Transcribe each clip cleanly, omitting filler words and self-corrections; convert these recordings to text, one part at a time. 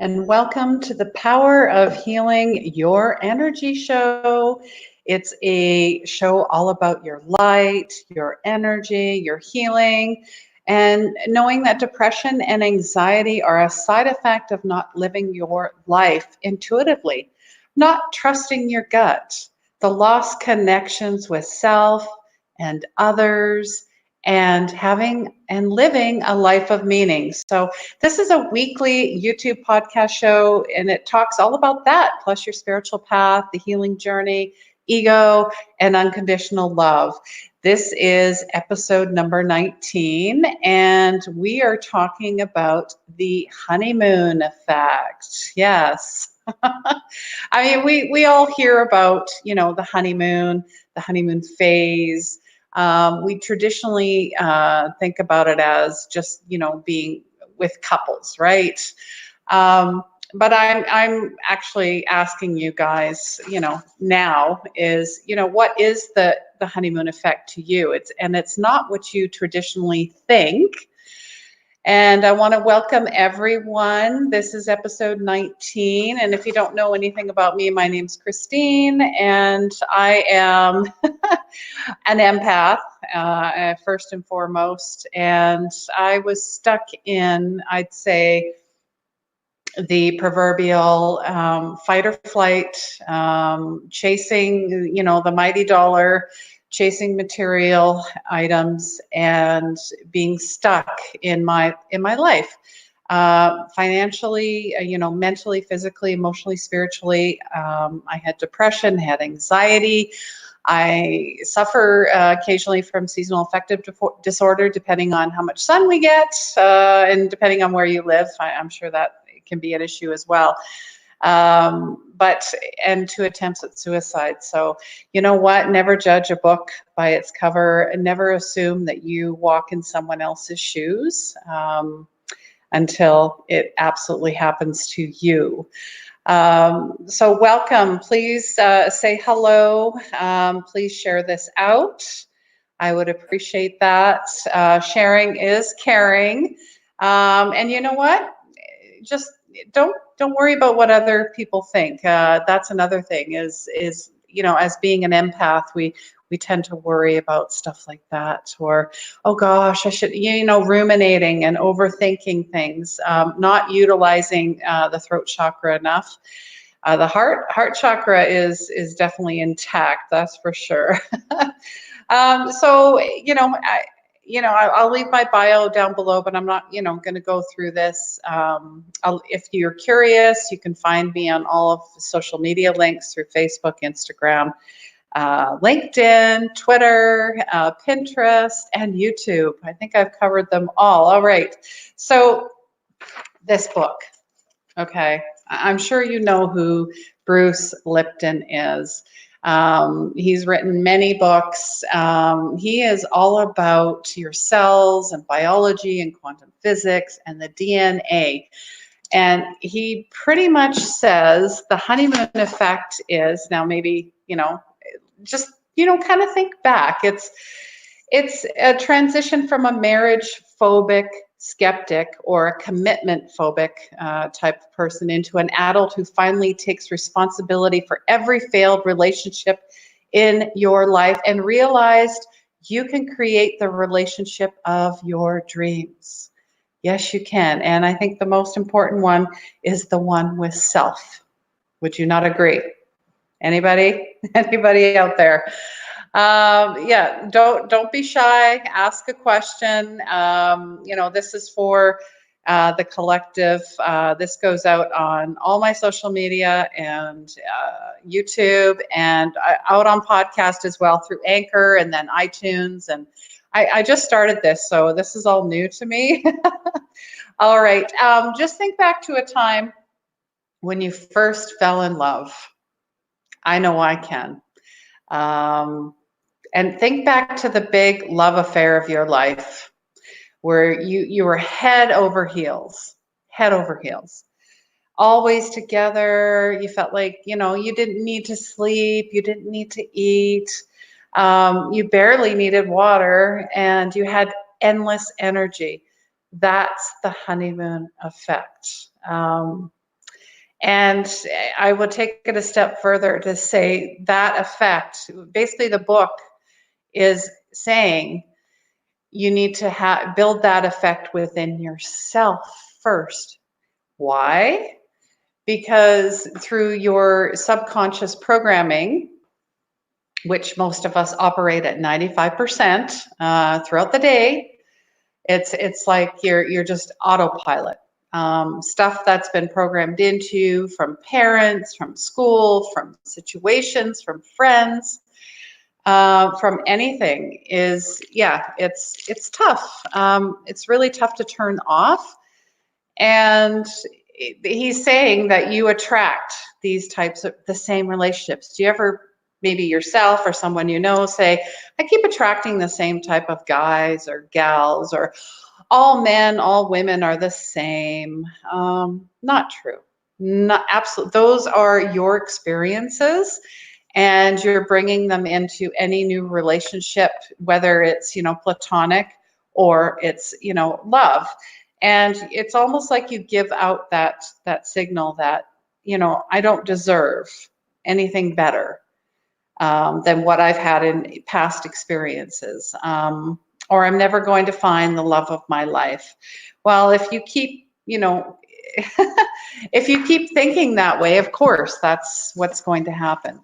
and welcome to the Power of Healing Your Energy show. It's a show all about your light, your energy, your healing, and knowing that depression and anxiety are a side effect of not living your life intuitively, not trusting your gut, the lost connections with self and others, and having and living a life of meaning. So this is a weekly YouTube podcast show, and it talks all about that, plus your spiritual path, the healing journey, ego, and unconditional love. This is episode number 19, and we are talking about the honeymoon effect. Yes. I mean, we all hear about, the honeymoon phase. We traditionally think about it as just, being with couples, right? But I'm actually asking you guys, now is, what is the honeymoon effect to you? It's not what you traditionally think. And I want to welcome everyone. This is episode 19. And if you don't know anything about me, my name's Christine, and I am an empath, first and foremost. And I was stuck in, I'd say, the proverbial fight or flight, chasing, the mighty dollar, chasing material items, and being stuck in my life, financially, mentally, physically, emotionally, spiritually. I had depression, had anxiety. I suffer occasionally from seasonal affective disorder, depending on how much sun we get, and depending on where you live. I'm sure that can be an issue as well. And 2 attempts at suicide. So, you know what? Never judge a book by its cover, and never assume that you walk in someone else's shoes until it absolutely happens to you. So welcome. Please say hello. Please share this out. I would appreciate that. Sharing is caring. And you know what? Just don't worry about what other people think. That's another thing is as being an empath, we tend to worry about stuff like that, or, oh gosh, I should, ruminating and overthinking things, not utilizing the throat chakra enough. The heart chakra is definitely intact, that's for sure. So, I'll leave my bio down below, but I'm not, going to go through this. If you're curious, you can find me on all of the social media links through Facebook, Instagram, LinkedIn, Twitter, Pinterest, and YouTube. I think I've covered them all. All right. So this book, okay, I'm sure you know who Bruce Lipton is. He's written many books. He is all about your cells and biology and quantum physics and the DNA. And he pretty much says the honeymoon effect is, now maybe, just, kind of think back. It's a transition from a marriage phobic skeptic or a commitment phobic type of person into an adult who finally takes responsibility for every failed relationship in your life and realized you can create the relationship of your dreams. Yes, you can. And I think the most important one is the one with self. Would you not agree? Anybody? Anybody out there? Yeah, don't be shy. Ask a question. This is for the collective. This goes out on all my social media and YouTube, and out on podcast as well through Anchor and then iTunes. And I just started this, so this is all new to me. All right. Just think back to a time when you first fell in love. I know I can. And think back to the big love affair of your life where you were head over heels, always together. You felt like, you didn't need to sleep. You didn't need to eat. You barely needed water, and you had endless energy. That's the honeymoon effect. And I will take it a step further to say that effect, basically the book is saying you need to build that effect within yourself first. Why? Because through your subconscious programming, which most of us operate at 95% throughout the day, it's like you're just autopilot. Stuff that's been programmed into you from parents, from school, from situations, from friends, from anything is, yeah, it's tough. It's really tough to turn off. And he's saying that you attract these types of the same relationships. Do you ever, maybe yourself or someone you know, say, I keep attracting the same type of guys or gals, or all men, all women are the same? Not true. Not absolutely. Those are your experiences, and you're bringing them into any new relationship, whether it's, platonic or it's, love. And it's almost like you give out that signal that, I don't deserve anything better than what I've had in past experiences. Or I'm never going to find the love of my life. Well, if you keep, if you keep thinking that way, of course, that's what's going to happen.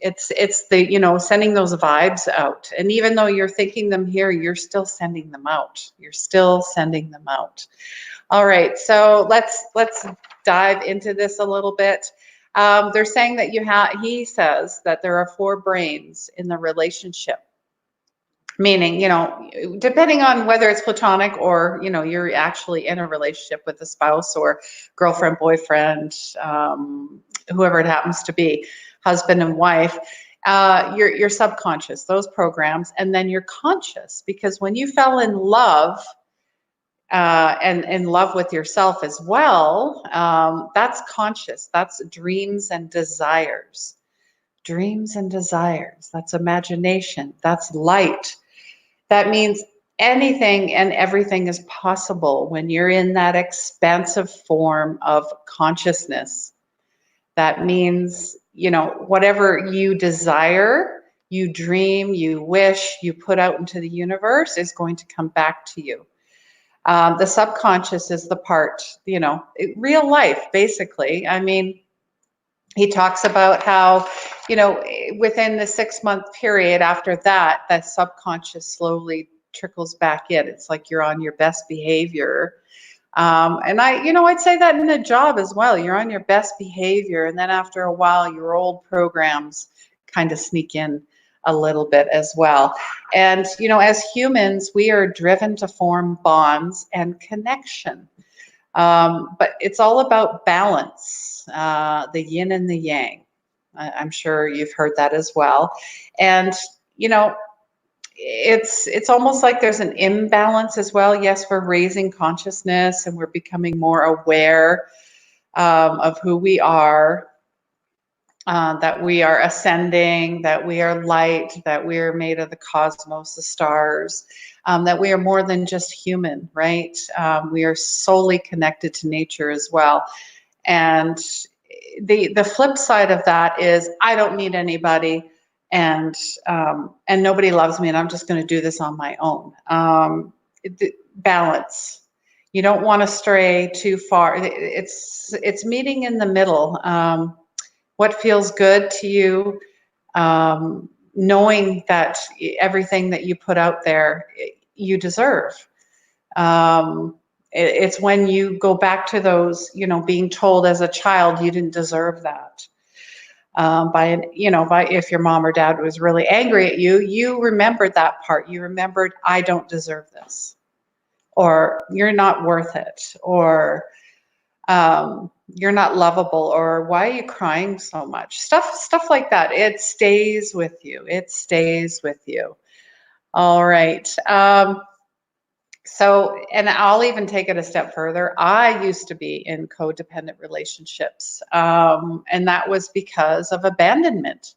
It's the, sending those vibes out. And even though you're thinking them here, you're still sending them out. You're still sending them out. All right, so let's dive into this a little bit. They're saying that he says that there are 4 brains in the relationship. Meaning, depending on whether it's platonic or, you're actually in a relationship with a spouse or girlfriend, boyfriend, whoever it happens to be, husband and wife, your subconscious, those programs, and then your conscious, because when you fell in love, and in love with yourself as well, that's conscious, that's dreams and desires. Dreams and desires, that's imagination, that's light. That means anything and everything is possible when you're in that expansive form of consciousness. That means, whatever you desire, you dream, you wish, you put out into the universe is going to come back to you. The subconscious is the part, real life, basically. I mean, he talks about how, within the 6-month period after that, that subconscious slowly trickles back in. It's like you're on your best behavior. And I'd say that in a job as well. You're on your best behavior. And then after a while, your old programs kind of sneak in a little bit as well. And, as humans, we are driven to form bonds and connection. But it's all about balance, the yin and the yang. I'm sure you've heard that as well. And, it's almost like there's an imbalance as well. Yes, we're raising consciousness and we're becoming more aware of who we are, that we are ascending, that we are light, that we are made of the cosmos, the stars, that we are more than just human, right? We are solely connected to nature as well. And the flip side of that is I don't need anybody, and nobody loves me, and I'm just going to do this on my own. Balance. You don't want to stray too far. It's meeting in the middle. What feels good to you, knowing that everything that you put out there, you deserve. It's when you go back to those, being told as a child you didn't deserve that. By if your mom or dad was really angry at you, you remembered that part. You remembered, I don't deserve this, or you're not worth it, or you're not lovable, or why are you crying so much? Stuff like that. It stays with you. It stays with you. All right. So, and I'll even take it a step further. I used to be in codependent relationships, and that was because of abandonment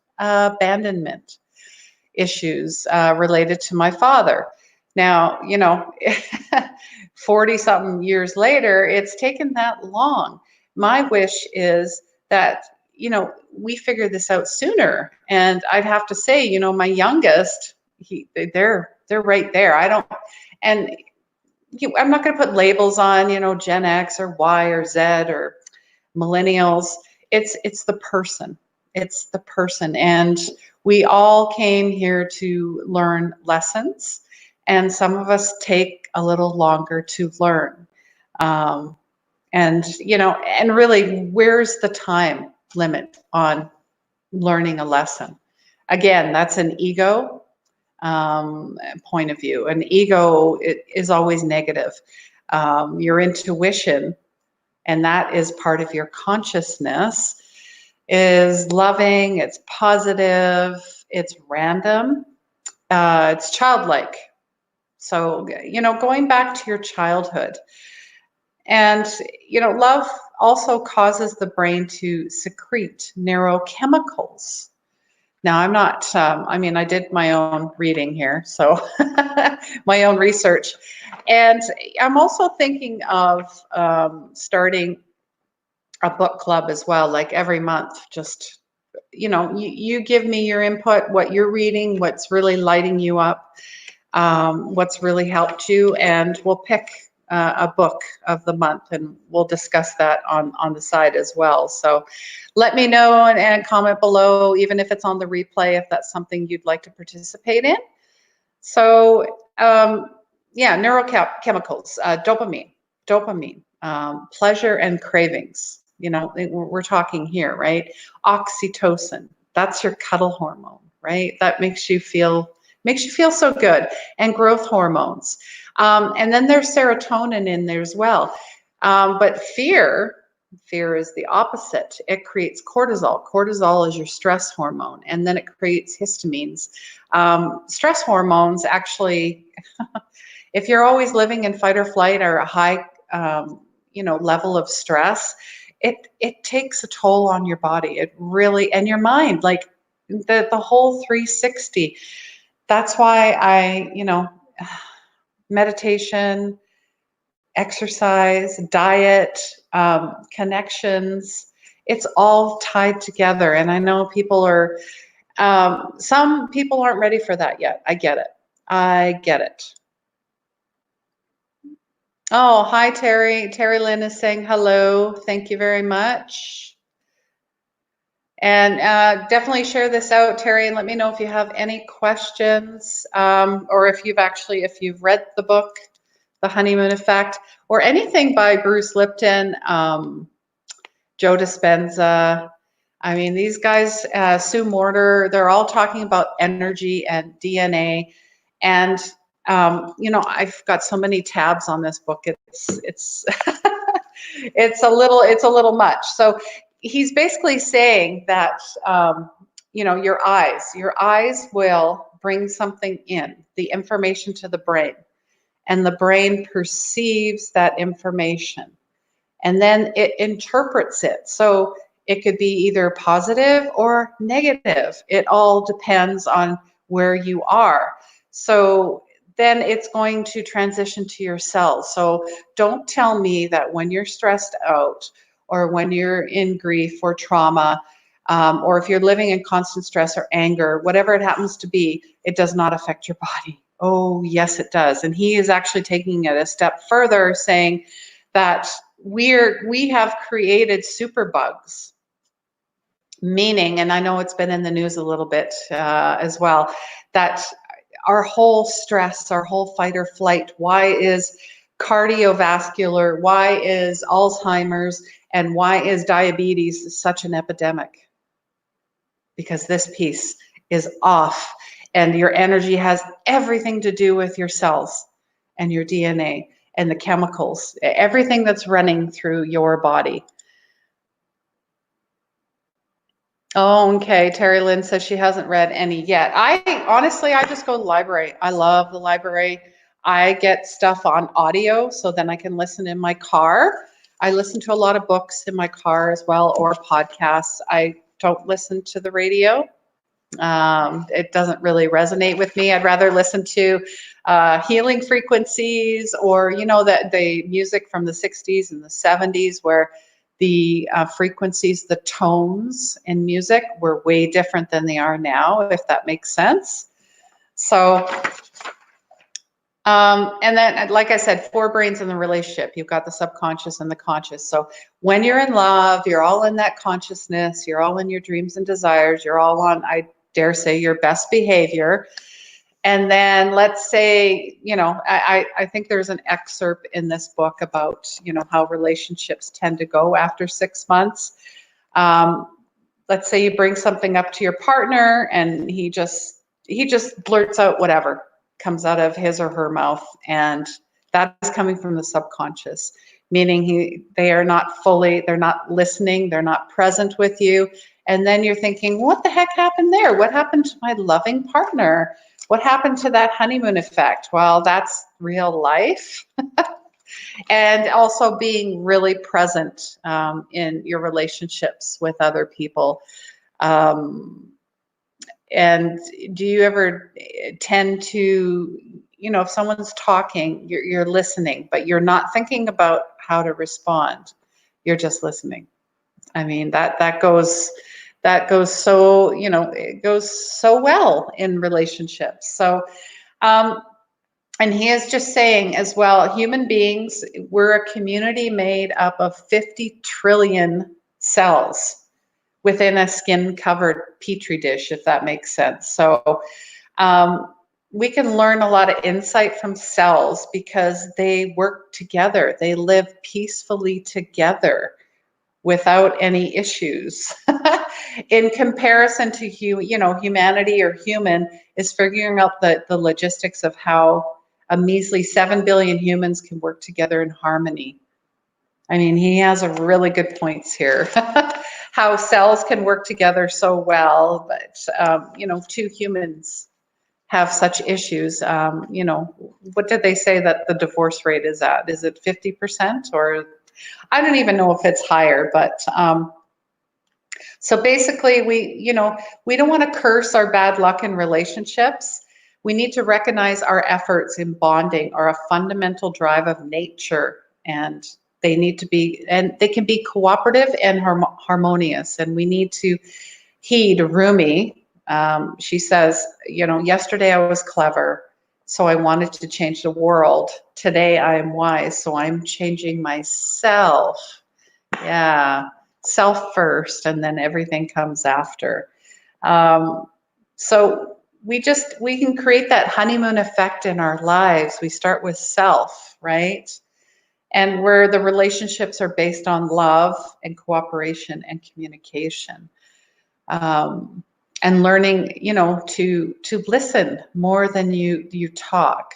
issues related to my father. Now, 40 something years later, it's taken that long. my wish is that, you know, we figure this out sooner. And I'd have to say, you know, my youngest, they're right there. I don't, and I'm not going to put labels on, you know, Gen X or Y or Z or millennials. It's the person. It's the person. And we all came here to learn lessons, and some of us take a little longer to learn. And, you know, and really, where's the time limit on learning a lesson? Again, that's an ego point of view. An ego is always negative. Your intuition, and that is part of your consciousness, is loving, it's positive, it's random, it's childlike. So, you know, going back to your childhood, and, you know, love also causes the brain to secrete neurochemicals. Now, I'm not, I mean, I did my own reading here, so my own research. And I'm also thinking of starting a book club as well, like every month. Just, you know, you give me your input, what you're reading, what's really lighting you up, what's really helped you, and we'll pick a book of the month, and we'll discuss that on the side as well. So let me know and comment below, even if it's on the replay, if that's something you'd like to participate in. So yeah, neurochemicals, dopamine, pleasure and cravings. You know, we're talking here, right? Oxytocin, that's your cuddle hormone, right? That makes you feel so good. And growth hormones. And then there's serotonin in there as well. But fear is the opposite. It creates cortisol. Cortisol is your stress hormone, and then it creates histamines. Stress hormones actually, if you're always living in fight or flight or a high, you know, level of stress, it takes a toll on your body. It really, and your mind, like the whole 360. That's why you know, meditation, exercise, diet, connections, it's all tied together. And I know people are, some people aren't ready for that yet. I get it. I get it. Oh, hi, Terry. Terry Lynn is saying hello. Thank you very much. And definitely share this out, Terry, and let me know if you have any questions, or if you've read the book, The Honeymoon Effect, or anything by Bruce Lipton, Joe Dispenza. I mean, these guys, Sue Morter, they're all talking about energy and DNA. And you know, I've got so many tabs on this book. It's it's a little much. So he's basically saying that you know, your eyes will bring something in, the information to the brain, and the brain perceives that information, and then it interprets it. So it could be either positive or negative. It all depends on where you are. So then it's going to transition to your cells. So don't tell me that when you're stressed out, or when you're in grief or trauma, or if you're living in constant stress or anger, whatever it happens to be, it does not affect your body. Oh, yes, it does. And he is actually taking it a step further, saying that we have created superbugs, meaning, and I know it's been in the news a little bit as well, that our whole stress, our whole fight or flight, why is cardiovascular, why is Alzheimer's, and why is diabetes such an epidemic? Because this piece is off, and your energy has everything to do with your cells and your DNA and the chemicals, everything that's running through your body. Oh, okay. Terry Lynn says she hasn't read any yet. Honestly, I just go to the library. I love the library. I get stuff on audio, so then I can listen in my car. I listen to a lot of books in my car as well, or podcasts. I don't listen to the radio. It doesn't really resonate with me. I'd rather listen to healing frequencies, or, you know, the music from the 60s and the 70s, where the frequencies, the tones in music were way different than they are now, if that makes sense. So, and then, like I said, 4 brains in the relationship. You've got the subconscious and the conscious. So when you're in love, you're all in that consciousness, you're all in your dreams and desires, you're all on, I dare say, your best behavior. And then let's say, I think there's an excerpt in this book about, how relationships tend to go after 6 months. Let's say you bring something up to your partner and he just blurts out whatever comes out of his or her mouth, and that is coming from the subconscious, meaning they're not listening, they're not present with you. And then you're thinking, what the heck happened there? What happened to my loving partner? What happened to that honeymoon effect? Well, that's real life. And also being really present in your relationships with other people. And do you ever tend to, if someone's talking, you're listening, but you're not thinking about how to respond. You're just listening. I mean, that goes so, it goes so well in relationships. So, and he is just saying as well, human beings, we're a community made up of 50 trillion cells within a skin-covered petri dish, if that makes sense. So we can learn a lot of insight from cells because they work together. They live peacefully together without any issues. In comparison to humanity or human is figuring out the logistics of how a measly 7 billion humans can work together in harmony. I mean, he has a really good points here. How cells can work together so well, but 2 humans have such issues. What did they say that the divorce rate is at? Is it 50%, or I don't even know if it's higher, but so basically we don't want to curse our bad luck in relationships. We need to recognize our efforts in bonding are a fundamental drive of nature, and they need to be, and they can be cooperative and harmonious. And we need to heed Rumi. She says, yesterday I was clever, so I wanted to change the world. Today I am wise, so I'm changing myself. Yeah, self first, and then everything comes after. So we can create that honeymoon effect in our lives. We start with self, right? And where the relationships are based on love and cooperation and communication. And learning, to listen more than you talk.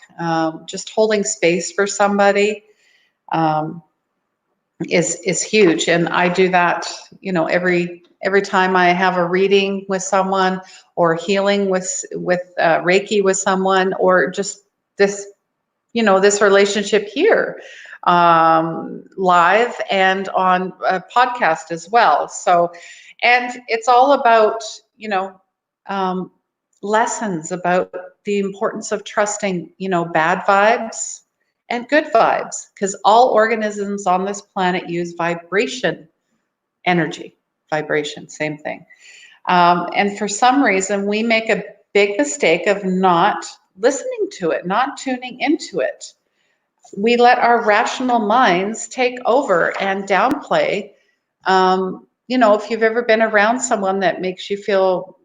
Just holding space for somebody is huge, and I do that. Every time I have a reading with someone, or healing with Reiki with someone, or just this, this relationship here, live and on a podcast as well. So, and it's all about, lessons about the importance of trusting, bad vibes and good vibes, because all organisms on this planet use vibration energy. Vibration, same thing. And for some reason, we make a big mistake of not listening to it, not tuning into it. We let our rational minds take over and downplay. If you've ever been around someone that makes you feel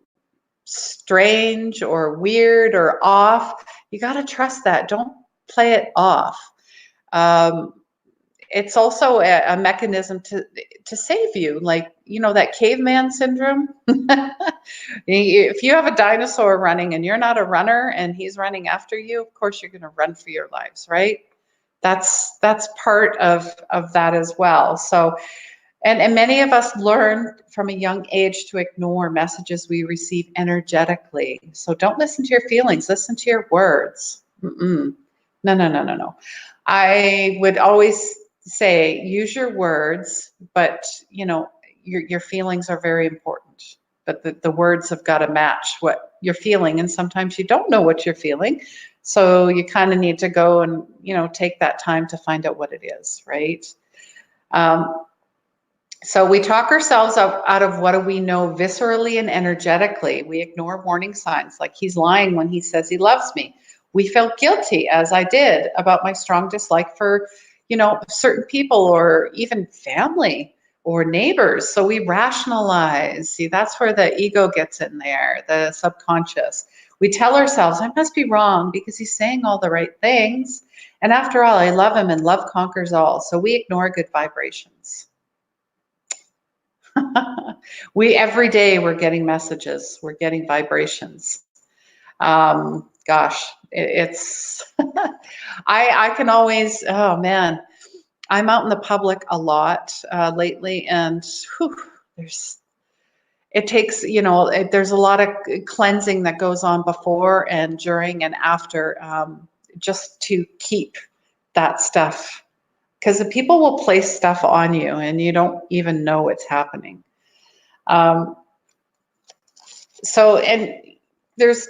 strange or weird or off, you got to trust that. Don't play it off. It's also a mechanism to save you, like, that caveman syndrome. If you have a dinosaur running and you're not a runner and he's running after you, of course you're going to run for your lives, right? That's part of that as well. So, and many of us learn from a young age to ignore messages we receive energetically. So don't listen to your feelings, listen to your words. No. I would always say, use your words, but your feelings are very important. But the words have got to match what you're feeling, and sometimes you don't know what you're feeling. So you kind of need to go and, take that time to find out what it is, right? So we talk ourselves out of what do we know viscerally and energetically. We ignore warning signs like he's lying when he says he loves me. We felt guilty, as I did, about my strong dislike for, certain people or even family or neighbors. So we rationalize. See, that's where the ego gets in there, the subconscious. We tell ourselves, I must be wrong because he's saying all the right things. And after all, I love him and love conquers all. So we ignore good vibrations. Every day we're getting messages, we're getting vibrations. Gosh, it's I can always, oh man, I'm out in the public a lot lately, and whew, it takes, there's a lot of cleansing that goes on before and during and after, just to keep that stuff, because the people will place stuff on you and you don't even know it's happening. And there's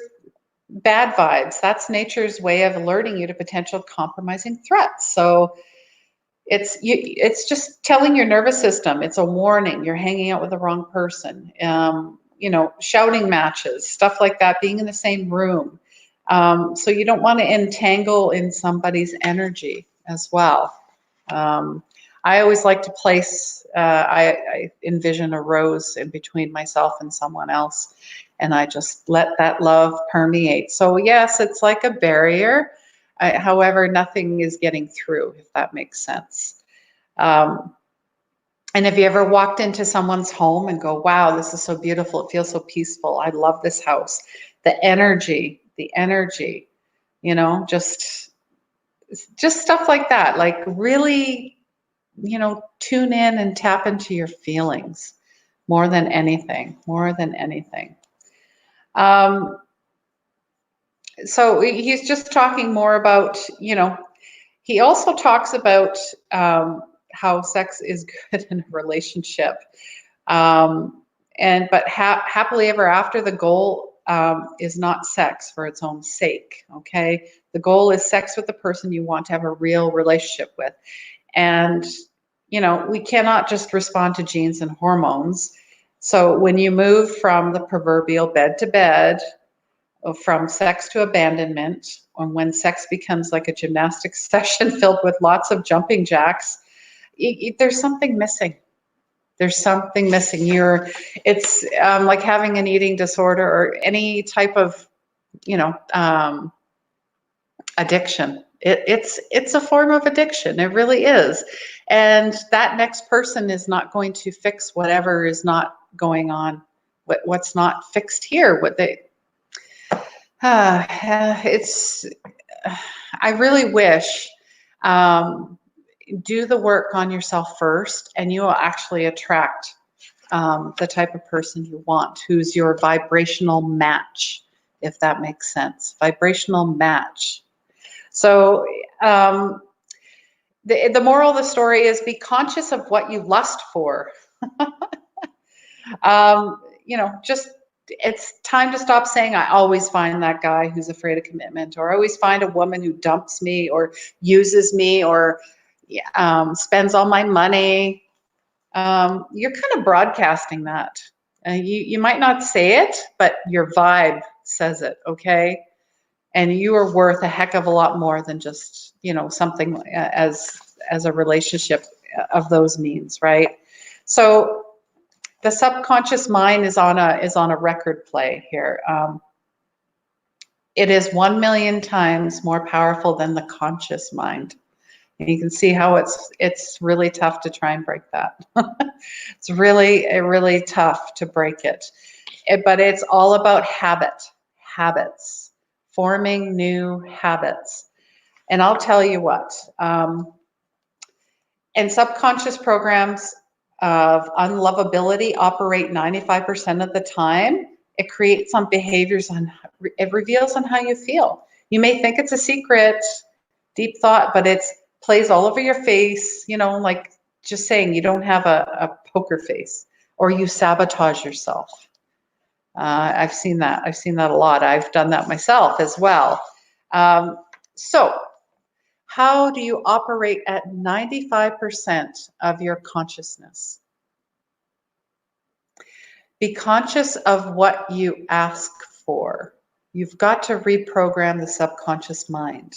bad vibes. That's nature's way of alerting you to potential compromising threats. So it's just telling your nervous system, it's a warning, you're hanging out with the wrong person. Shouting matches, stuff like that, being in the same room. So you don't want to entangle in somebody's energy as well. I always like to place, I envision a rose in between myself and someone else, and I just let that love permeate. So yes, it's like a barrier. However, nothing is getting through, if that makes sense. And have you ever walked into someone's home and go, wow, this is so beautiful. It feels so peaceful. I love this house. The energy, just stuff like that. Like really, tune in and tap into your feelings more than anything. So he's just talking more about, he also talks about how sex is good in a relationship. But happily ever after, the goal is not sex for its own sake, okay? The goal is sex with the person you want to have a real relationship with. And, we cannot just respond to genes and hormones. So when you move from the proverbial bed to bed, from sex to abandonment, or when sex becomes like a gymnastics session filled with lots of jumping jacks, there's something missing. There's something missing. It's like having an eating disorder or any type of, addiction. It's a form of addiction. It really is. And that next person is not going to fix whatever is not going on, what's not fixed here. I really wish, do the work on yourself first, and you will actually attract the type of person you want, who's your vibrational match, if that makes sense. Vibrational match. So the moral of the story is be conscious of what you lust for. Just it's time to stop saying, I always find that guy who's afraid of commitment, or I always find a woman who dumps me or uses me or spends all my money. You're kind of broadcasting that. You might not say it, but your vibe says it, okay? And you are worth a heck of a lot more than just, something as a relationship of those means, right? So the subconscious mind is on a record play here. It is 1 million times more powerful than the conscious mind. And you can see how it's really tough to try and break that. It's really tough to break it. But it's all about habits, forming new habits. And I'll tell you what, and subconscious programs of unlovability operate 95% of the time. It creates some behaviors it reveals on how you feel. You may think it's a secret, deep thought, but it plays all over your face, like just saying you don't have a poker face, or you sabotage yourself. I've seen that a lot. I've done that myself as well. So how do you operate at 95% of your consciousness? Be conscious of what you ask for. You've got to reprogram the subconscious mind.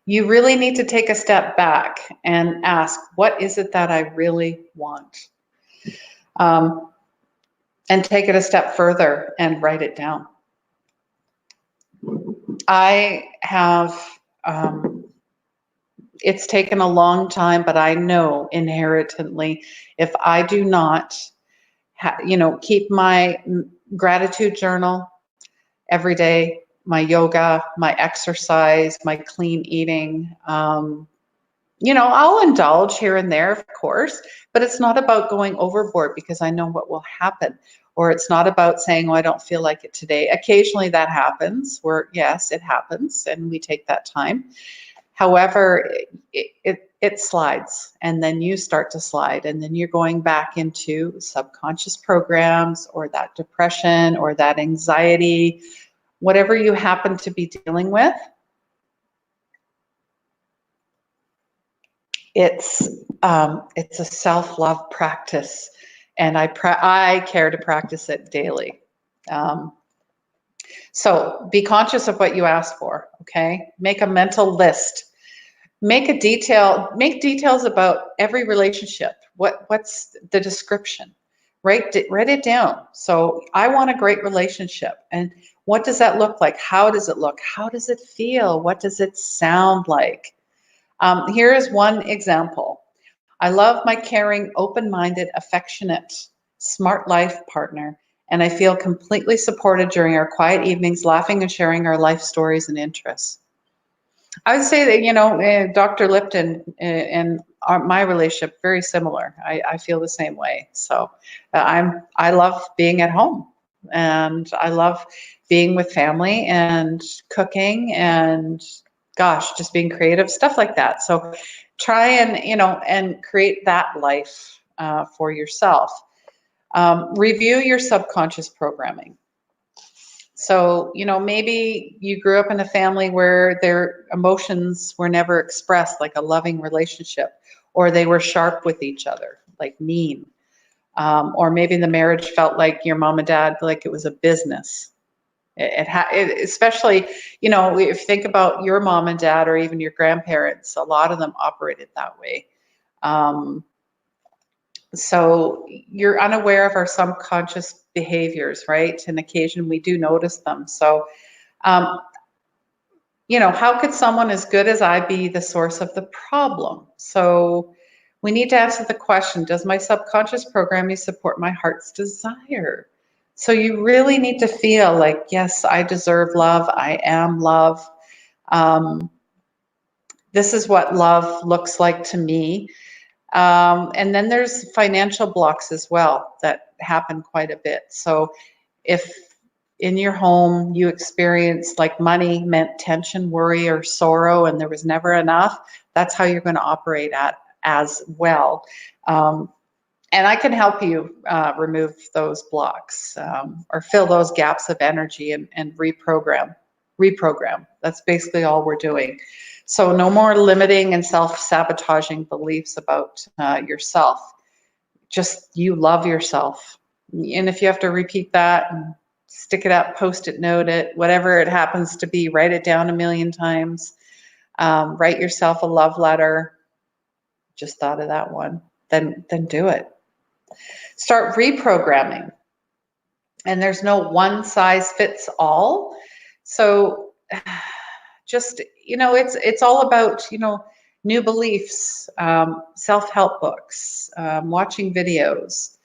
You really need to take a step back and ask, what is it that I really want? And take it a step further and write it down. I have, it's taken a long time, but I know inherently, if I do not, keep my gratitude journal every day, my yoga, my exercise, my clean eating, I'll indulge here and there, of course, but it's not about going overboard because I know what will happen. Or it's not about saying, oh, I don't feel like it today. Occasionally that happens where, yes, it happens and we take that time. However, it slides and then you start to slide and then you're going back into subconscious programs or that depression or that anxiety, whatever you happen to be dealing with. It's a self-love practice, and I care to practice it daily. So be conscious of what you ask for. Okay, make a mental list. Make details about every relationship. What's the description? Write it down. So I want a great relationship, and what does that look like? How does it look? How does it feel? What does it sound like? Here is one example. I love my caring, open-minded, affectionate, smart life partner, and I feel completely supported during our quiet evenings, laughing and sharing our life stories and interests. I would say that, Dr. Lipton and my relationship, very similar. I feel the same way. So I love being at home, and I love being with family and cooking and gosh, just being creative, stuff like that. So try and create that life for yourself. Review your subconscious programming. So, maybe you grew up in a family where their emotions were never expressed, like a loving relationship, or they were sharp with each other, like mean. Or maybe the marriage felt like your mom and dad, like it was a business. Especially, if you think about your mom and dad or even your grandparents, a lot of them operated that way. So you're unaware of our subconscious behaviors, right? And occasionally we do notice them. So, how could someone as good as I be the source of the problem? So we need to answer the question, does my subconscious programming support my heart's desire? So you really need to feel like, yes, I deserve love. I am love. This is what love looks like to me. And then there's financial blocks as well that happen quite a bit. So if in your home you experience like money meant tension, worry, or sorrow, and there was never enough, that's how you're going to operate as well. And I can help you remove those blocks or fill those gaps of energy and reprogram. That's basically all we're doing. So no more limiting and self-sabotaging beliefs about yourself. Just you love yourself. And if you have to repeat that and stick it up, post-it note it, whatever it happens to be, write it down a million times. Write yourself a love letter. Just thought of that one. Then do it. Start reprogramming. And there's no one size fits all. So just, it's all about, new beliefs, self-help books, watching videos,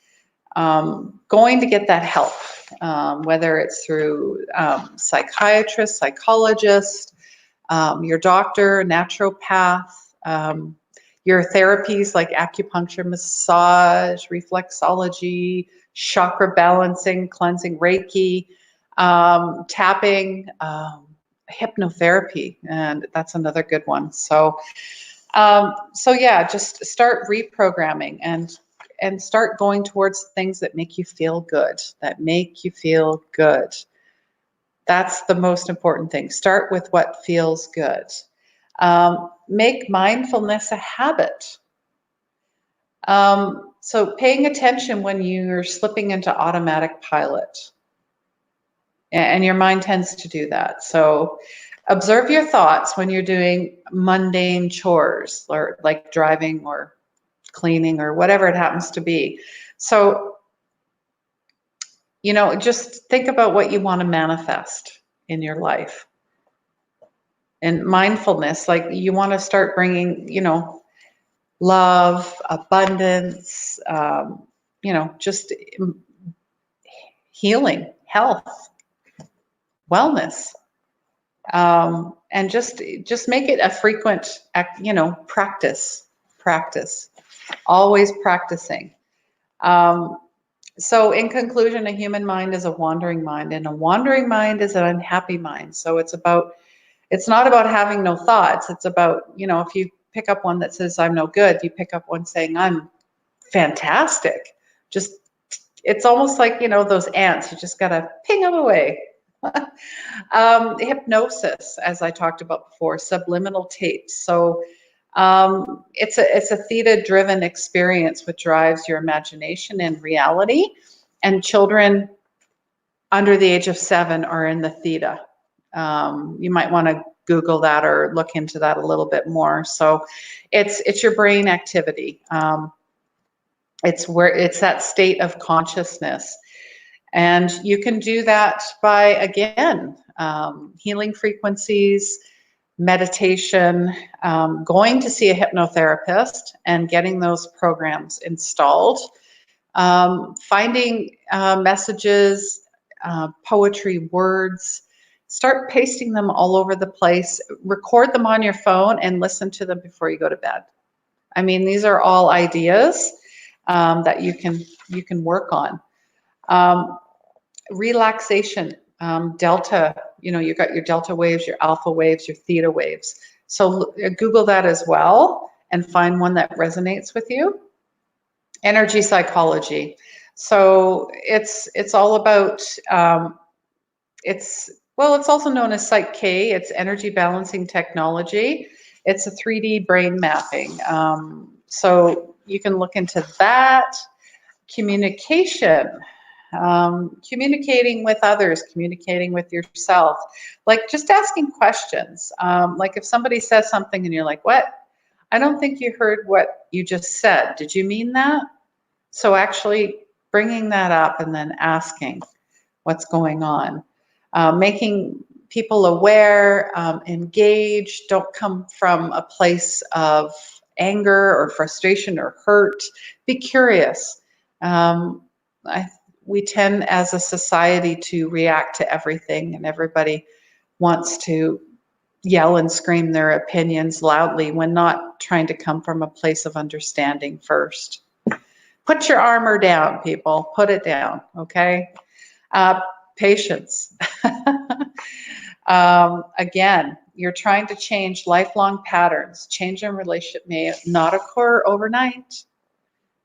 going to get that help, whether it's through psychiatrist, psychologist, your doctor, naturopath, your therapies like acupuncture, massage, reflexology, chakra balancing, cleansing, Reiki, tapping, hypnotherapy, and that's another good one. So yeah, just start reprogramming and start going towards things that make you feel good, That's the most important thing. Start with what feels good. Make mindfulness a habit. So paying attention when you're slipping into automatic pilot, and your mind tends to do that. So observe your thoughts when you're doing mundane chores, or like driving or cleaning or whatever it happens to be. So, just think about what you want to manifest in your life. And mindfulness, like you want to start bringing, love, abundance, just healing, health, wellness, and just make it a frequent, practice, always practicing. So in conclusion, a human mind is a wandering mind, and a wandering mind is an unhappy mind. So it's not about having no thoughts. It's about, if you pick up one that says I'm no good, you pick up one saying I'm fantastic. Just, it's almost like, those ants, you just gotta ping them away. Hypnosis, as I talked about before, subliminal tapes. So it's a theta-driven experience which drives your imagination and reality. And children under the age of 7 are in the theta. You might want to Google that or look into that a little bit more. So it's your brain activity. It's that state of consciousness. And you can do that by, again, healing frequencies, meditation, going to see a hypnotherapist and getting those programs installed, finding messages, poetry, words, start pasting them all over the place, record them on your phone and listen to them before you go to bed. I mean, these are all ideas that you can work on. Relaxation, delta, you've got your delta waves, your alpha waves, your theta waves. So Google that as well and find one that resonates with you. Energy psychology. So it's all about, it's also known as Psych K. It's energy balancing technology. It's a 3D brain mapping. So you can look into that. Communication, communicating with others, communicating with yourself, like just asking questions. Like if somebody says something and you're like, what? I don't think you heard what you just said. Did you mean that? So actually bringing that up and then asking what's going on. Making people aware, engaged, don't come from a place of anger or frustration or hurt. Be curious. We tend as a society to react to everything, and everybody wants to yell and scream their opinions loudly when not trying to come from a place of understanding first. Put your armor down, people. Put it down, okay? Patience. Again, you're trying to change lifelong patterns. Change in relationship may not occur overnight,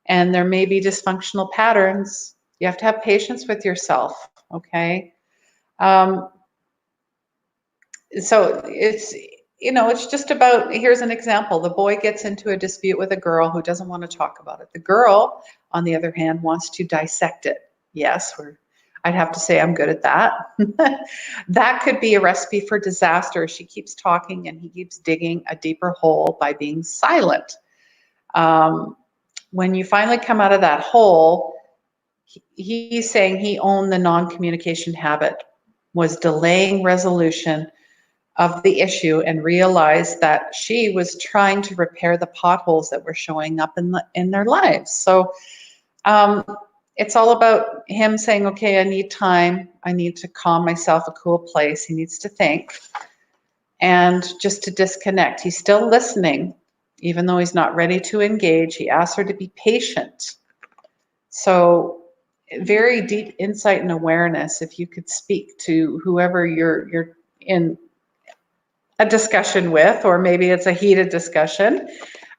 and there may be dysfunctional patterns. You have to have patience with yourself, okay? So it's just about, here's an example. The boy gets into a dispute with a girl who doesn't want to talk about it. The girl, on the other hand, wants to dissect it. Yes, I'd have to say I'm good at that. That could be a recipe for disaster. She keeps talking and he keeps digging a deeper hole by being silent. When you finally come out of that hole, he's saying he owned the non-communication habit, was delaying resolution of the issue, and realized that she was trying to repair the potholes that were showing up in their lives. So it's all about him saying, okay, I need time. I need to calm myself, a cool place. He needs to think and just to disconnect. He's still listening, even though he's not ready to engage. He asks her to be patient. So very deep insight and awareness. If you could speak to whoever you're in a discussion with, or maybe it's a heated discussion,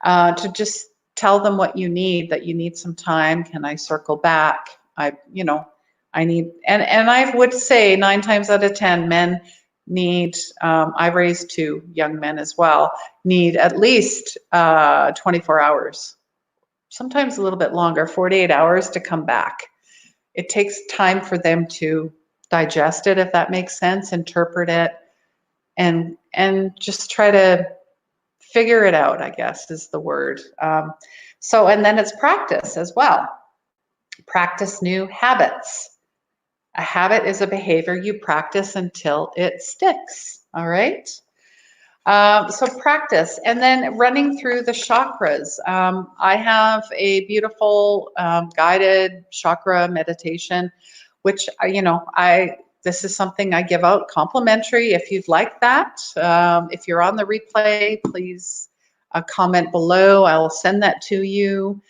to just tell them what you need, that you need some time. Can I circle back? I need, and I would say 9 times out of 10, men need, I've raised 2 young men as well, need at least 24 hours sometimes a little bit longer, 48 hours to come back. It takes time for them to digest it, if that makes sense, interpret it, and just try to figure it out, I guess is the word. And then it's practice as well. Practice new habits. A habit is a behavior you practice until it sticks, all right? So practice, and then running through the chakras. I have a beautiful guided chakra meditation, which, this is something I give out complimentary if you'd like that. If you're on the replay, please comment below. I'll send that to you.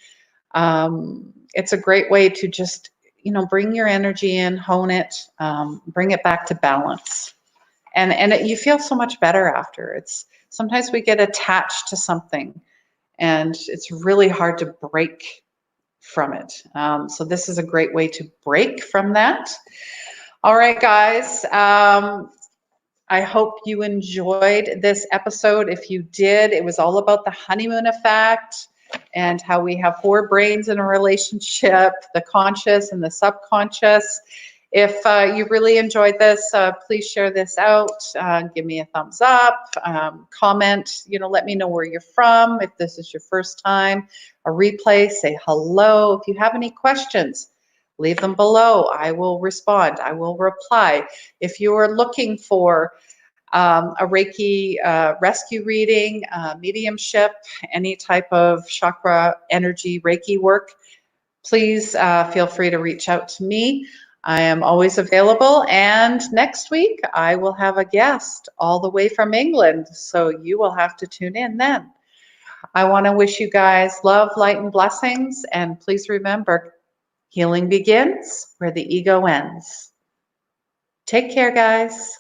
It's a great way to just, bring your energy in, hone it, bring it back to balance. And you feel so much better after. Sometimes we get attached to something and it's really hard to break from it. So this is a great way to break from that. All right, guys. I hope you enjoyed this episode. If you did, it was all about the honeymoon effect and how we have 4 brains in a relationship, the conscious and the subconscious. If you really enjoyed this, please share this out. Give me a thumbs up, comment, let me know where you're from. If this is your first time, a replay, say hello. If you have any questions, leave them below. I will respond. I will reply. If you are looking for a Reiki rescue reading, mediumship, any type of chakra energy Reiki work, please feel free to reach out to me. I am always available, and next week I will have a guest all the way from England, so you will have to tune in then. I want to wish you guys love, light, and blessings, and please remember, healing begins where the ego ends. Take care, guys.